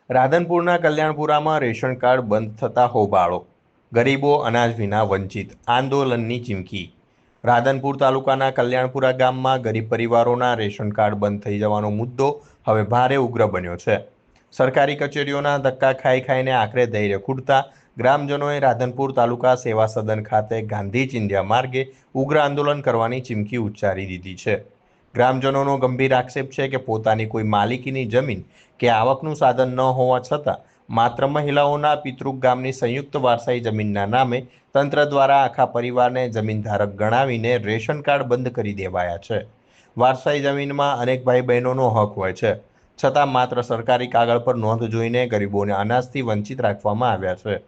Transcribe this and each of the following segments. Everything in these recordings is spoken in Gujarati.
રાધનપુરના કલ્યાણપુરામાં રેશન કાર્ડ બંધ થતા હોબાળો, ગરીબો અનાજ વિના વંચિત, આંદોલનની ચીમકી। રાધનપુર તાલુકાના કલ્યાણપુરા ગામમાં ગરીબ પરિવારોના રેશન કાર્ડ બંધ થઈ જવાનો મુદ્દો હવે ભારે ઉગ્ર બન્યો છે। સરકારી કચેરીઓના ધક્કા ખાઈ ખાઈને આખરે ધૈર્ય ખૂટતા ગ્રામજનોએ રાધનપુર તાલુકા સેવા સદન ખાતે ગાંધી ચિંધ્યા માર્ગે ઉગ્ર આંદોલન કરવાની ચીમકી ઉચ્ચારી દીધી છે। ગ્રામજનોનો ગંભીર આક્ષેપ છે કે પોતાની કોઈ માલિકીની જમીન કે આવકનું સાધન ન હોવા છતાં માત્ર મહિલાઓના પિતૃક ગામની સંયુક્ત વારસાઈ જમીનના નામે તંત્ર દ્વારા આખા પરિવારને જમીન ધારક ગણાવીને રેશન કાર્ડ બંધ કરી દેવાયા છે। વારસાઈ જમીનમાં અનેક ભાઈ બહેનોનો હક હોય છે, છતાં માત્ર સરકારી કાગળ પર નોંધ જોઈને ગરીબોને અનાજથી વંચિત રાખવામાં આવ્યા છે।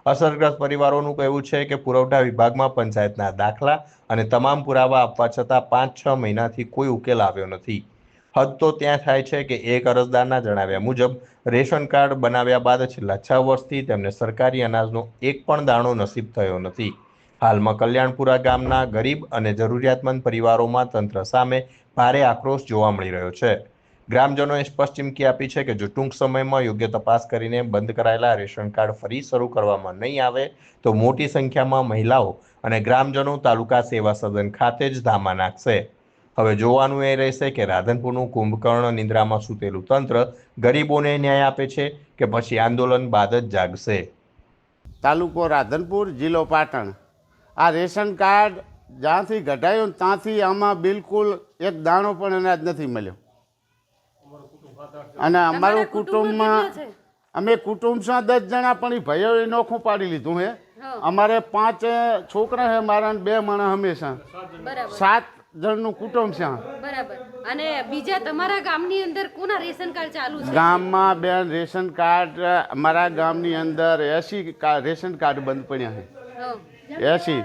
અસરગ્રસ્ત પરિવારોનું કહેવું છે કે પુરવઠા વિભાગમાં પંચાયતના દાખલા અને તમામ પુરાવા આપવા છતાં 5-6 મહિનાથી કોઈ ઉકેલ આવ્યો નથી। હદ તો ત્યાં થાય છે કે એક અરજદારના જણાવ્યા મુજબ રેશન કાર્ડ બનાવ્યા બાદ છેલ્લા 6 વર્ષથી તેમને સરકારી અનાજનો એક પણ દાણો નસીબ થયો નથી। હાલમાં કલ્યાણપુરા ગામના ગરીબ અને જરૂરિયાતમંદ પરિવારોમાં તંત્ર સામે ભારે આક્રોશ જોવા મળી રહ્યો છે। ગ્રામજનોએ સ્પષ્ટ ચીમકી આપી છે કે જો ટૂંક સમયમાં યોગ્ય તપાસ કરીને બંધ કરાયેલા રેશન કાર્ડ ફરી શરૂ કરવામાં નહીં આવે તો મોટી સંખ્યામાં મહિલાઓ અને ગ્રામજનો તાલુકા સેવા સદન ખાતે જ ધામા નાખશે। હવે જોવાનું એ રહેશે કે રાધનપુરનું કુંભકર્ણ નિંદ્રામાં સૂતેલું તંત્ર ગરીબોને ન્યાય આપે છે કે પછી આંદોલન બાદ જ જાગશે। તાલુકો રાધનપુર, જિલ્લો પાટણ। આ રેશન કાર્ડ જ્યાંથી કઢાયું ત્યાંથી આમાં બિલકુલ એક દાણો પણ અનાજ નથી મળ્યો। અને અમારું કુટુંબમાં અમે કુટુંબ છે 10 જણા, પણ એ ભાઈઓએ નોખું પાડી લીધું હે। અમારે 5 છોકરા છે મારા, 2 માણસ હંમેશા 7 જણનું કુટુંબ છે। બરાબર। અને બીજા તમારા ગામની અંદર કોના રેશન કાર્ડ ચાલુ છે? ગામમાં બેન રેશન કાર્ડ અમારા ગામની અંદર 80 રેશન કાર્ડ બંધ પડ્યા છે। 80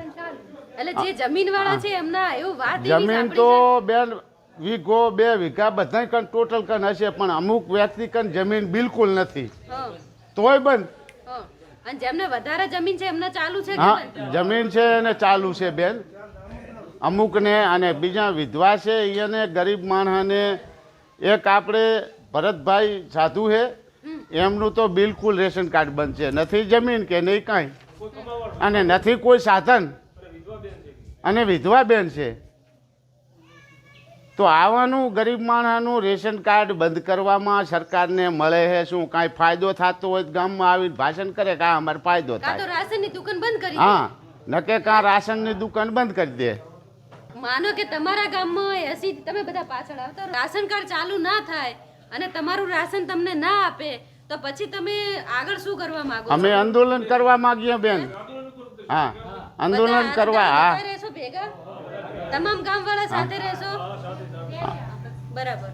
એટલે જે જમીન વાળા છે એમના એવું વાત જમીન તો બેન વીઘો 2 વીઘા બધા કન ટોટલ કન હશે, પણ અમુક વ્યક્તિ કન જમીન બિલકુલ નથી, તોય બંધ। અને જેમને વધારે જમીન છે એમને ચાલુ છે? હા, જમીન છે એને ચાલુ છે બેન અમુકને। અને બીજા વિધવા છે એને ગરીબ માણસને, એક આપણે ભરતભાઈ સાધુ છે એમનું તો બિલકુલ રેશન કાર્ડ બંધ છે, નથી જમીન કે નહીં કાંઈ, અને નથી કોઈ સાધન, અને વિધવા બેન છે। તો આવાનું ગરીબ માણસનું રેશન કાર્ડ બંધ કરવામાં સરકારને મળે છે શું કાંઈ ફાયદો થતો હોય તો ગામમાં આવીને ભાષણ કરે કે અમારે ફાયદો થાય? રાશનની દુકાન બંધ કરી, હા, નકે કાં રાશનની દુકાન બંધ કરી દે। માનો કે તમારા ગામમાં 80, તમે બધા પાછળ આવતા, રાશન કાર્ડ ચાલુ ના થાય અને તમારું રાશન તમને ના આપે તો પછી તમે આગળ શું કરવા માંગો છો? અમે આંદોલન કરવા માંગીએ બેન। હા, આંદોલન કરવા। હા, રહેશો ભેગા, તમામ ગામવાળા સાથે રહેશો? બરાબર।